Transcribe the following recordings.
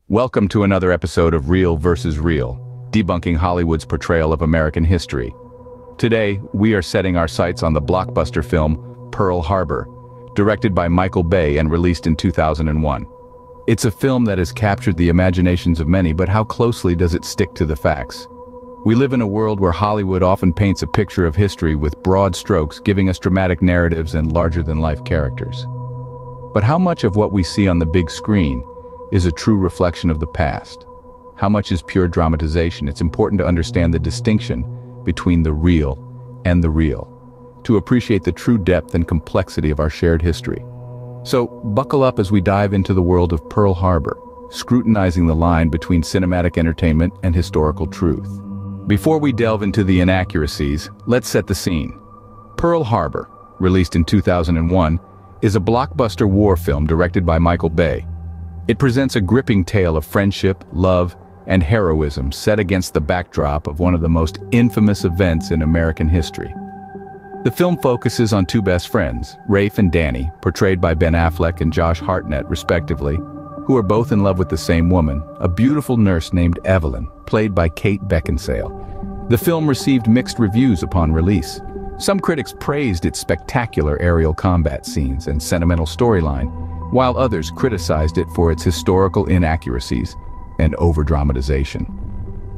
Welcome to another episode of Real versus Real, debunking Hollywood's portrayal of American history. Today, we are setting our sights on the blockbuster film Pearl Harbor, directed by Michael Bay and released in 2001. It's a film that has captured the imaginations of many, but how closely does it stick to the facts? We live in a world where Hollywood often paints a picture of history with broad strokes, giving us dramatic narratives and larger-than-life characters. But how much of what we see on the big screen is a true reflection of the past? How much is pure dramatization? It's important to understand the distinction between the real and the real, to appreciate the true depth and complexity of our shared history. So, buckle up as we dive into the world of Pearl Harbor, scrutinizing the line between cinematic entertainment and historical truth. Before we delve into the inaccuracies, let's set the scene. Pearl Harbor, released in 2001, is a blockbuster war film directed by Michael Bay. It presents a gripping tale of friendship, love, and heroism set against the backdrop of one of the most infamous events in American history. The film focuses on two best friends, Rafe and Danny, portrayed by Ben Affleck and Josh Hartnett respectively, who are both in love with the same woman, a beautiful nurse named Evelyn, played by Kate Beckinsale. The film received mixed reviews upon release. Some critics praised its spectacular aerial combat scenes and sentimental storyline, while others criticized it for its historical inaccuracies and over-dramatization.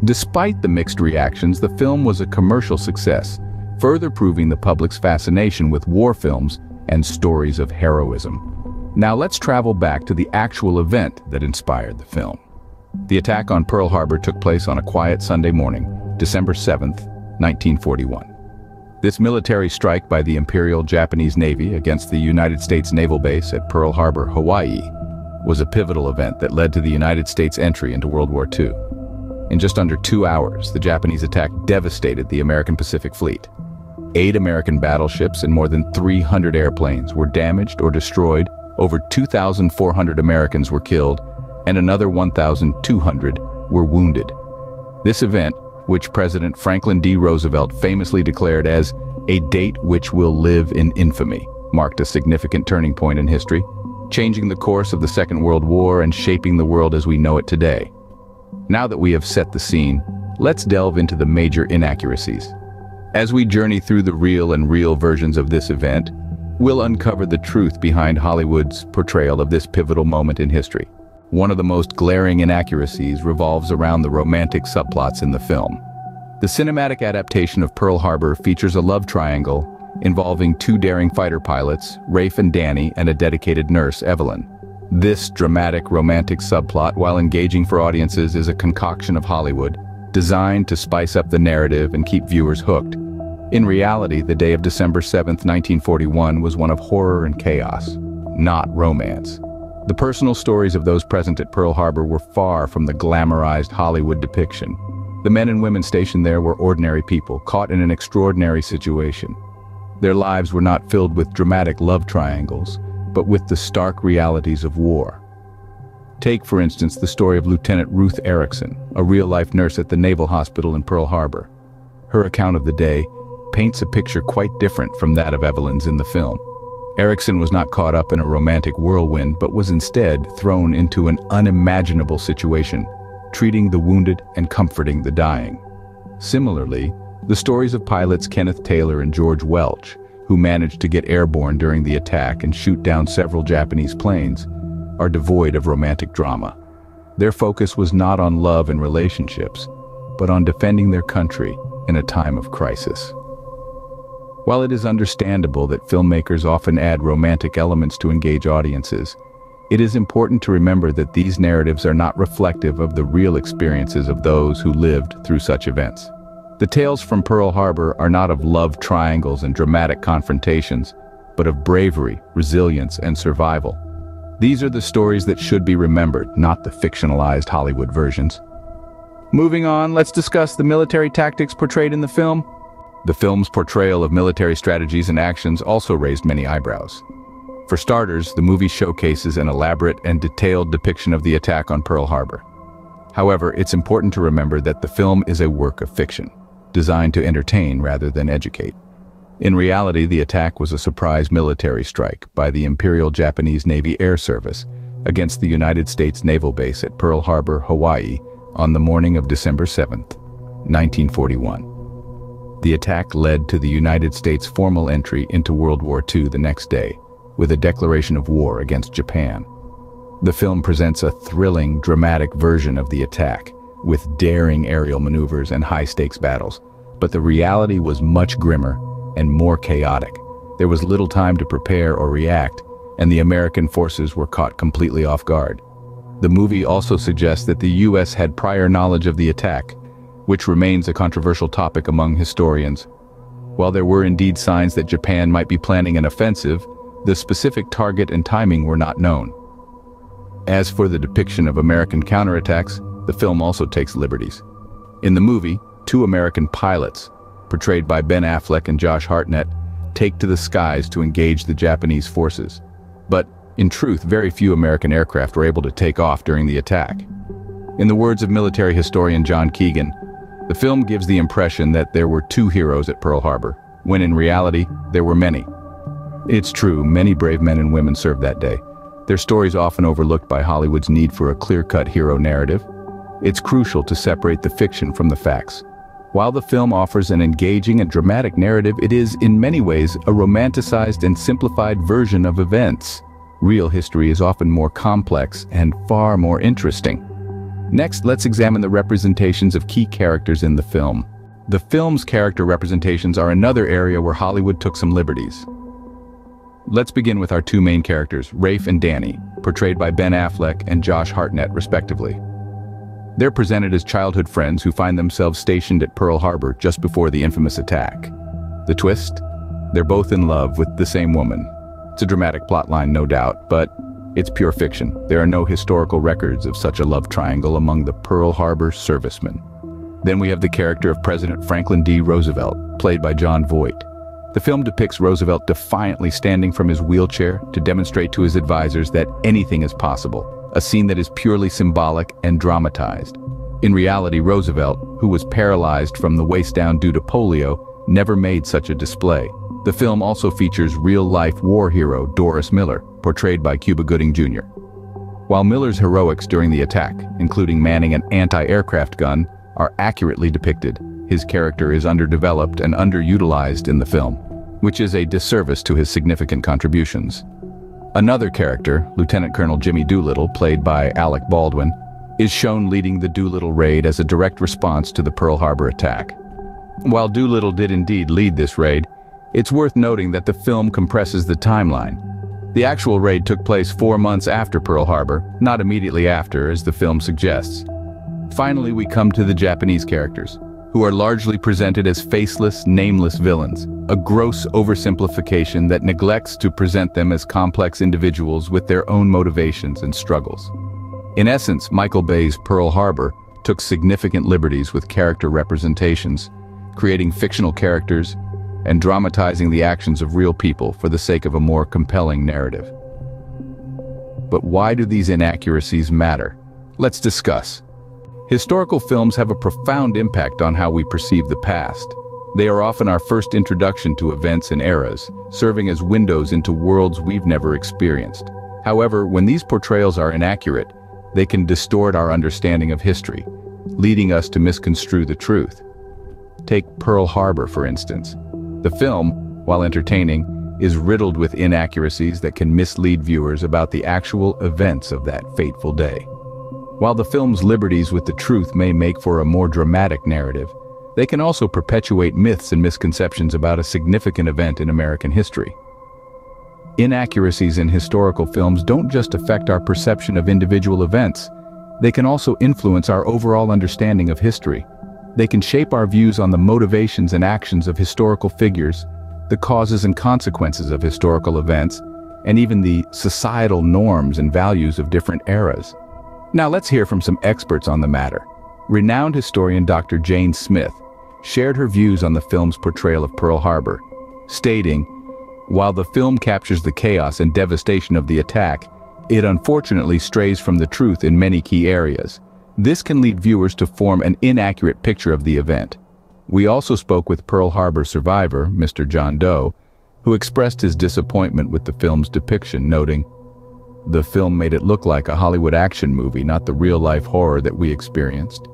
Despite the mixed reactions, the film was a commercial success, further proving the public's fascination with war films and stories of heroism. Now let's travel back to the actual event that inspired the film. The attack on Pearl Harbor took place on a quiet Sunday morning, December 7th, 1941. This military strike by the Imperial Japanese Navy against the United States naval base at Pearl Harbor, Hawaii, was a pivotal event that led to the United States' entry into World War II. In just under 2 hours, the Japanese attack devastated the American Pacific Fleet. 8 American battleships and more than 300 airplanes were damaged or destroyed, over 2,400 Americans were killed, and another 1,200 were wounded. This event, which President Franklin D. Roosevelt famously declared as a date which will live in infamy, marked a significant turning point in history, changing the course of the Second World War and shaping the world as we know it today. Now that we have set the scene, let's delve into the major inaccuracies. As we journey through the real versions of this event, we'll uncover the truth behind Hollywood's portrayal of this pivotal moment in history. One of the most glaring inaccuracies revolves around the romantic subplots in the film. The cinematic adaptation of Pearl Harbor features a love triangle involving 2 daring fighter pilots, Rafe and Danny, and a dedicated nurse, Evelyn. This dramatic romantic subplot, while engaging for audiences, is a concoction of Hollywood, designed to spice up the narrative and keep viewers hooked. In reality, the day of December 7th, 1941 was one of horror and chaos, not romance. The personal stories of those present at Pearl Harbor were far from the glamorized Hollywood depiction. The men and women stationed there were ordinary people, caught in an extraordinary situation. Their lives were not filled with dramatic love triangles, but with the stark realities of war. Take, for instance, the story of Lieutenant Ruth Erickson, a real-life nurse at the Naval Hospital in Pearl Harbor. Her account of the day paints a picture quite different from that of Evelyn's in the film. Erickson was not caught up in a romantic whirlwind, but was instead thrown into an unimaginable situation, treating the wounded and comforting the dying. Similarly, the stories of pilots Kenneth Taylor and George Welch, who managed to get airborne during the attack and shoot down several Japanese planes, are devoid of romantic drama. Their focus was not on love and relationships, but on defending their country in a time of crisis. While it is understandable that filmmakers often add romantic elements to engage audiences, it is important to remember that these narratives are not reflective of the real experiences of those who lived through such events. The tales from Pearl Harbor are not of love triangles and dramatic confrontations, but of bravery, resilience, and survival. These are the stories that should be remembered, not the fictionalized Hollywood versions. Moving on, let's discuss the military tactics portrayed in the film. The film's portrayal of military strategies and actions also raised many eyebrows. For starters, the movie showcases an elaborate and detailed depiction of the attack on Pearl Harbor. However, it's important to remember that the film is a work of fiction, designed to entertain rather than educate. In reality, the attack was a surprise military strike by the Imperial Japanese Navy Air Service against the United States Naval Base at Pearl Harbor, Hawaii, on the morning of December 7, 1941. The attack led to the United States' formal entry into World War II the next day, with a declaration of war against Japan. The film presents a thrilling, dramatic version of the attack, with daring aerial maneuvers and high-stakes battles, but the reality was much grimmer and more chaotic. There was little time to prepare or react, and the American forces were caught completely off guard. The movie also suggests that the U.S. had prior knowledge of the attack, which remains a controversial topic among historians. While there were indeed signs that Japan might be planning an offensive, the specific target and timing were not known. As for the depiction of American counterattacks, the film also takes liberties. In the movie, two American pilots, portrayed by Ben Affleck and Josh Hartnett, take to the skies to engage the Japanese forces. But, in truth, very few American aircraft were able to take off during the attack. In the words of military historian John Keegan, the film gives the impression that there were two heroes at Pearl Harbor, when in reality, there were many. It's true, many brave men and women served that day. Their stories often overlooked by Hollywood's need for a clear-cut hero narrative. It's crucial to separate the fiction from the facts. While the film offers an engaging and dramatic narrative, it is, in many ways, a romanticized and simplified version of events. Real history is often more complex and far more interesting. Next, let's examine the representations of key characters in the film. The film's character representations are another area where Hollywood took some liberties. Let's begin with our two main characters, Rafe and Danny, portrayed by Ben Affleck and Josh Hartnett, respectively. They're presented as childhood friends who find themselves stationed at Pearl Harbor just before the infamous attack. The twist? They're both in love with the same woman. It's a dramatic plotline, no doubt, but it's pure fiction. There are no historical records of such a love triangle among the Pearl Harbor servicemen. Then we have the character of President Franklin D. Roosevelt, played by Jon Voight. The film depicts Roosevelt defiantly standing from his wheelchair to demonstrate to his advisors that anything is possible, a scene that is purely symbolic and dramatized. In reality, Roosevelt, who was paralyzed from the waist down due to polio, never made such a display. The film also features real-life war hero Doris Miller, portrayed by Cuba Gooding Jr. While Miller's heroics during the attack, including manning an anti-aircraft gun, are accurately depicted, his character is underdeveloped and underutilized in the film, which is a disservice to his significant contributions. Another character, Lieutenant Colonel Jimmy Doolittle, played by Alec Baldwin, is shown leading the Doolittle raid as a direct response to the Pearl Harbor attack. While Doolittle did indeed lead this raid, it's worth noting that the film compresses the timeline. The actual raid took place 4 months after Pearl Harbor, not immediately after, as the film suggests. Finally, we come to the Japanese characters, who are largely presented as faceless, nameless villains, a gross oversimplification that neglects to present them as complex individuals with their own motivations and struggles. In essence, Michael Bay's Pearl Harbor took significant liberties with character representations, creating fictional characters and dramatizing the actions of real people for the sake of a more compelling narrative. But why do these inaccuracies matter? Let's discuss. Historical films have a profound impact on how we perceive the past. They are often our first introduction to events and eras, serving as windows into worlds we've never experienced. However, when these portrayals are inaccurate, they can distort our understanding of history, leading us to misconstrue the truth. Take Pearl Harbor, for instance. The film, while entertaining, is riddled with inaccuracies that can mislead viewers about the actual events of that fateful day. While the film's liberties with the truth may make for a more dramatic narrative, they can also perpetuate myths and misconceptions about a significant event in American history. Inaccuracies in historical films don't just affect our perception of individual events. They can also influence our overall understanding of history. They can shape our views on the motivations and actions of historical figures, the causes and consequences of historical events, and even the societal norms and values of different eras. Now let's hear from some experts on the matter. Renowned historian Dr. Jane Smith shared her views on the film's portrayal of Pearl Harbor, stating, "While the film captures the chaos and devastation of the attack, it unfortunately strays from the truth in many key areas. This can lead viewers to form an inaccurate picture of the event." We also spoke with Pearl Harbor survivor, Mr. John Doe, who expressed his disappointment with the film's depiction, noting, The film made it look like a Hollywood action movie, not the real-life horror that we experienced.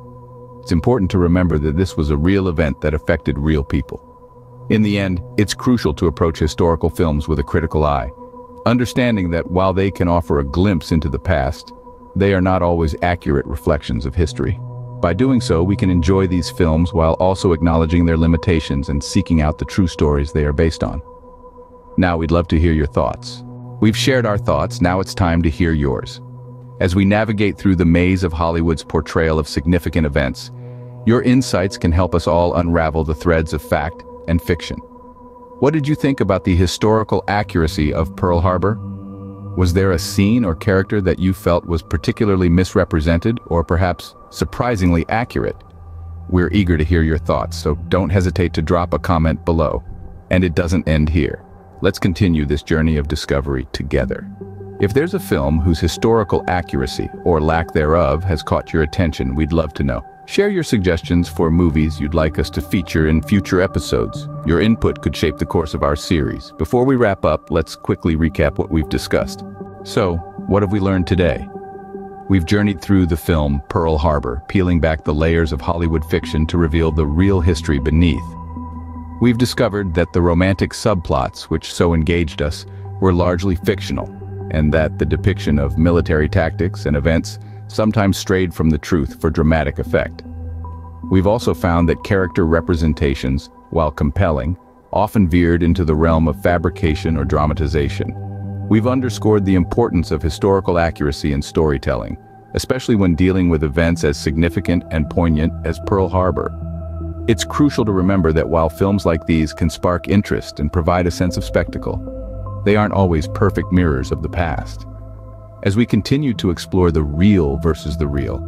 It's important to remember that this was a real event that affected real people. In the end, it's crucial to approach historical films with a critical eye, understanding that while they can offer a glimpse into the past, they are not always accurate reflections of history. By doing so, we can enjoy these films while also acknowledging their limitations and seeking out the true stories they are based on. Now, we'd love to hear your thoughts. We've shared our thoughts, now it's time to hear yours. As we navigate through the maze of Hollywood's portrayal of significant events, your insights can help us all unravel the threads of fact and fiction. What did you think about the historical accuracy of Pearl Harbor? Was there a scene or character that you felt was particularly misrepresented or perhaps surprisingly accurate? We're eager to hear your thoughts, so don't hesitate to drop a comment below. And it doesn't end here. Let's continue this journey of discovery together. If there's a film whose historical accuracy, or lack thereof, has caught your attention, we'd love to know. Share your suggestions for movies you'd like us to feature in future episodes. Your input could shape the course of our series. Before we wrap up, let's quickly recap what we've discussed. So, what have we learned today? We've journeyed through the film Pearl Harbor, peeling back the layers of Hollywood fiction to reveal the real history beneath. We've discovered that the romantic subplots which so engaged us were largely fictional, and that the depiction of military tactics and events sometimes strayed from the truth for dramatic effect. We've also found that character representations, while compelling, often veered into the realm of fabrication or dramatization. We've underscored the importance of historical accuracy in storytelling, especially when dealing with events as significant and poignant as Pearl Harbor. It's crucial to remember that while films like these can spark interest and provide a sense of spectacle, they aren't always perfect mirrors of the past. As we continue to explore the real versus the real,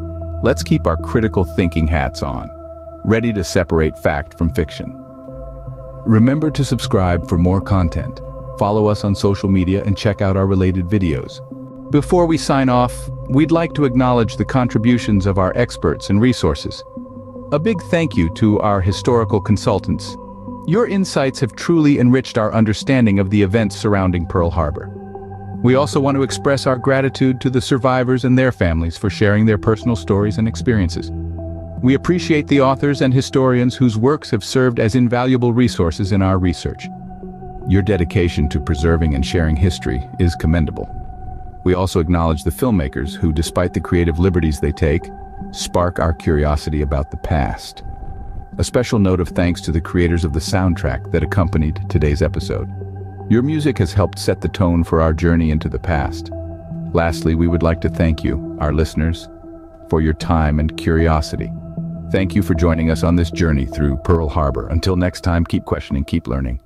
let's keep our critical thinking hats on, ready to separate fact from fiction. Remember to subscribe for more content, follow us on social media, and check out our related videos. Before we sign off, we'd like to acknowledge the contributions of our experts and resources. A big thank you to our historical consultants. Your insights have truly enriched our understanding of the events surrounding Pearl Harbor. We also want to express our gratitude to the survivors and their families for sharing their personal stories and experiences. We appreciate the authors and historians whose works have served as invaluable resources in our research. Your dedication to preserving and sharing history is commendable. We also acknowledge the filmmakers who, despite the creative liberties they take, spark our curiosity about the past. A special note of thanks to the creators of the soundtrack that accompanied today's episode. Your music has helped set the tone for our journey into the past. Lastly, we would like to thank you, our listeners, for your time and curiosity. Thank you for joining us on this journey through Pearl Harbor. Until next time, keep questioning, keep learning.